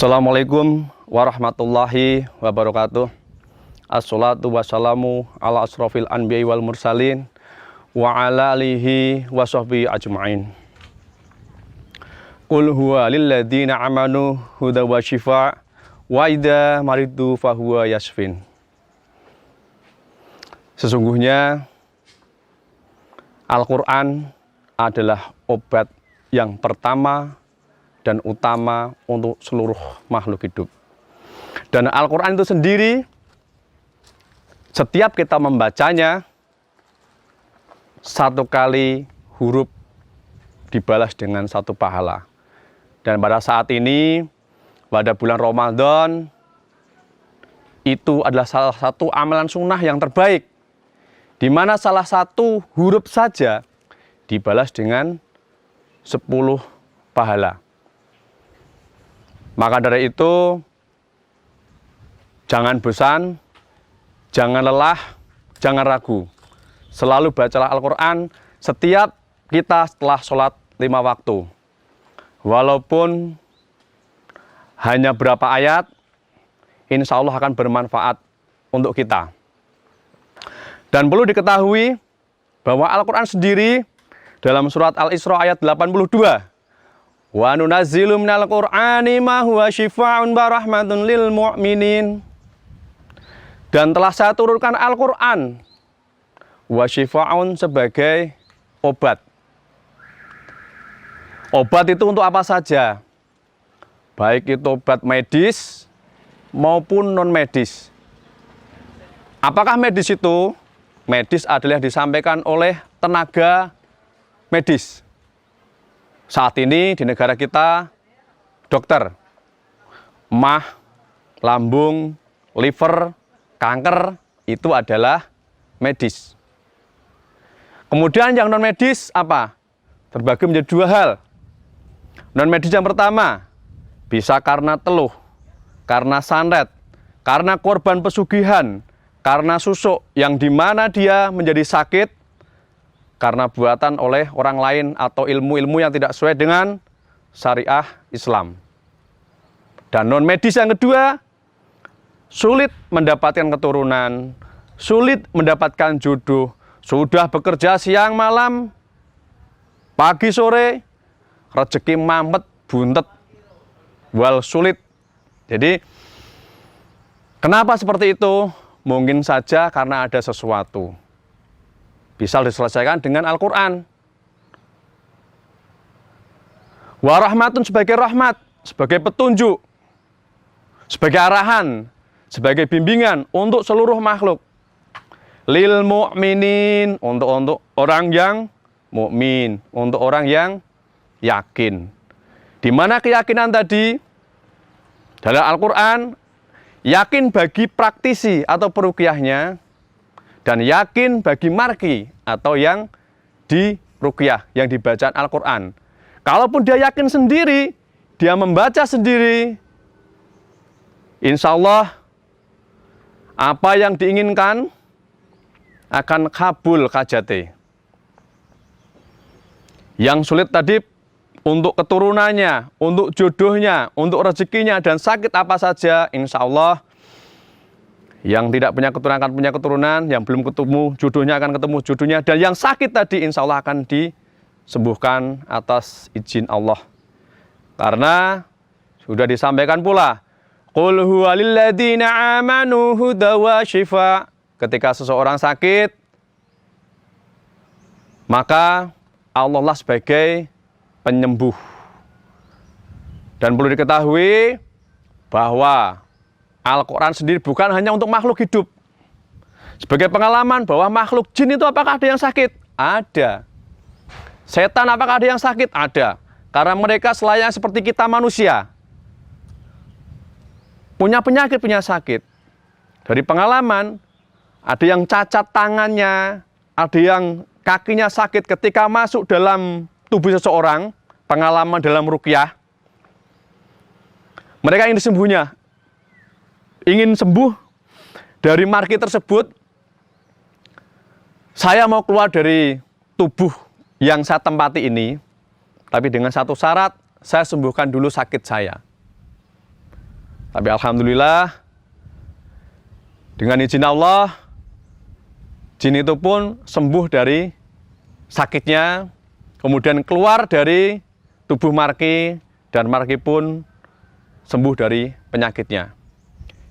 Assalamualaikum warahmatullahi wabarakatuh. Assalatu wassalamu ala asrofil anbiya'i wal mursalin wa ala alihi wa sahbihi ajma'in. Qul huwa lilladzina amanu huda wa shifa' wa idza maridu fahuwa yashfin. Sesungguhnya Al-Quran adalah obat yang pertama dan utama untuk seluruh makhluk hidup. Dan Al-Quran itu sendiri, setiap kita membacanya, satu kali huruf dibalas dengan satu pahala. Dan pada saat ini, pada bulan Ramadan, itu adalah salah satu amalan sunnah yang terbaik, di mana salah satu huruf saja dibalas dengan 10 pahala. Maka dari itu, jangan bosan, jangan lelah, jangan ragu. Selalu bacalah Al-Quran setiap kita setelah sholat 5 waktu. Walaupun hanya berapa ayat, insya Allah akan bermanfaat untuk kita. Dan perlu diketahui bahwa Al-Quran sendiri dalam surat Al-Isra ayat 82, wa nunazzilu minal Qur'ani ma huwa syifaa'un wa rahmatun lil mu'minin. Dan telah saya turunkan Al-Qur'an wa syifaa'un sebagai obat. Obat itu untuk apa saja? Baik itu obat medis maupun non medis. Apakah medis itu? Medis adalah yang disampaikan oleh tenaga medis. Saat ini di negara kita, dokter, mah, lambung, liver, kanker, itu adalah medis. Kemudian yang non-medis apa? Terbagi menjadi 2 hal. Non-medis yang pertama, bisa karena teluh, karena santet, karena korban pesugihan, karena susuk, yang dimana dia menjadi sakit, karena buatan oleh orang lain atau ilmu-ilmu yang tidak sesuai dengan syariah Islam. Dan non-medis yang kedua, sulit mendapatkan keturunan, sulit mendapatkan jodoh, sudah bekerja siang malam, pagi sore, rezeki mampet, buntet, wal sulit. Jadi, kenapa seperti itu? Mungkin saja karena ada sesuatu. Bisa diselesaikan dengan Al-Quran. Wa rahmatun sebagai rahmat, sebagai petunjuk, sebagai arahan, sebagai bimbingan untuk seluruh makhluk. Lil mu'minin, untuk orang yang mukmin, untuk orang yang yakin. Di mana keyakinan tadi? Dalam Al-Quran, yakin bagi praktisi atau peruqyahnya, dan yakin bagi marki atau yang di ruqyah, yang dibacaan Al-Quran. Kalaupun dia yakin sendiri, dia membaca sendiri, insya Allah apa yang diinginkan akan kabul hajate. Yang sulit tadi untuk keturunannya, untuk jodohnya, untuk rezekinya, dan sakit apa saja, insya Allah yang tidak punya keturunan akan punya keturunan, yang belum ketemu jodohnya akan ketemu jodohnya, dan yang sakit tadi insya Allah akan disembuhkan atas izin Allah. Karena sudah disampaikan pula, qul huwa lilladzina amanu huda wa shifa. Ketika seseorang sakit, maka Allah lah sebagai penyembuh. Dan perlu diketahui bahwa Al-Quran sendiri bukan hanya untuk makhluk hidup. Sebagai pengalaman bahwa makhluk jin itu apakah ada yang sakit? Ada. Setan apakah ada yang sakit? Ada. Karena mereka selayaknya seperti kita manusia. Punya penyakit, punya sakit. Dari pengalaman, ada yang cacat tangannya, ada yang kakinya sakit ketika masuk dalam tubuh seseorang, pengalaman dalam ruqyah. Mereka ingin disembuhnya. Ingin sembuh dari marki tersebut, saya mau keluar dari tubuh yang saya tempati ini, tapi dengan satu syarat, saya sembuhkan dulu sakit saya. Tapi alhamdulillah, dengan izin Allah, jin itu pun sembuh dari sakitnya, kemudian keluar dari tubuh Marki, dan Marki pun sembuh dari penyakitnya.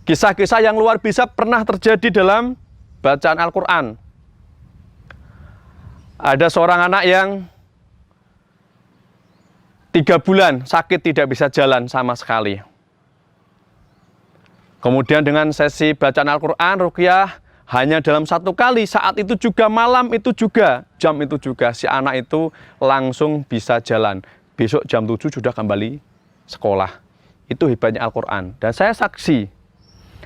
Kisah-kisah yang luar biasa pernah terjadi dalam bacaan Al-Quran. Ada seorang anak yang 3 bulan sakit, tidak bisa jalan sama sekali. Kemudian dengan sesi bacaan Al-Quran, ruqyah, hanya dalam 1 kali, saat itu juga, malam itu juga, jam itu juga, si anak itu langsung bisa jalan. Besok jam 7 sudah kembali sekolah. Itu hebatnya Al-Quran. Dan saya saksi,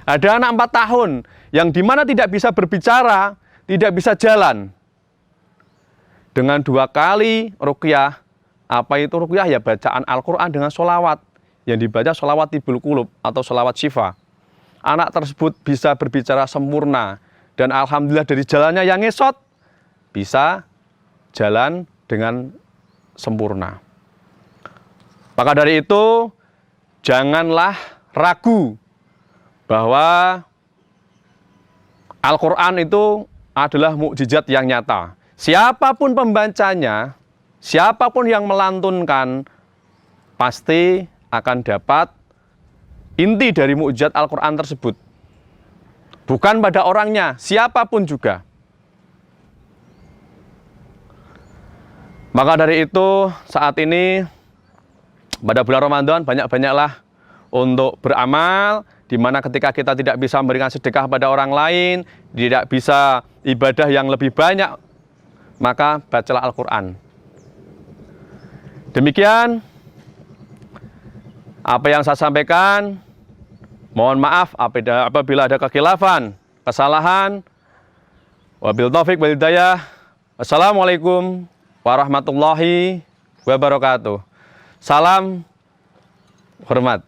ada anak 4 tahun yang dimana tidak bisa berbicara, tidak bisa jalan. Dengan 2 kali ruqyah, apa itu ruqyah? Ya bacaan Al-Quran dengan sholawat, yang dibaca sholawat tibul qulub atau sholawat syifa. Anak tersebut bisa berbicara sempurna, dan alhamdulillah dari jalannya yang ngesot, bisa jalan dengan sempurna. Maka dari itu, janganlah ragu bahwa Al-Quran itu adalah mukjizat yang nyata. Siapapun pembacanya, siapapun yang melantunkan, pasti akan dapat inti dari mukjizat Al-Quran tersebut. Bukan pada orangnya, siapapun juga. Maka dari itu, saat ini, pada bulan Ramadan, banyak-banyaklah untuk beramal, di mana ketika kita tidak bisa memberikan sedekah pada orang lain, tidak bisa ibadah yang lebih banyak, maka bacalah Al-Quran. Demikian apa yang saya sampaikan. Mohon maaf apabila ada kekhilafan, kesalahan. Wabil taufik wal hidayah. Wassalamualaikum warahmatullahi wabarakatuh. Salam hormat.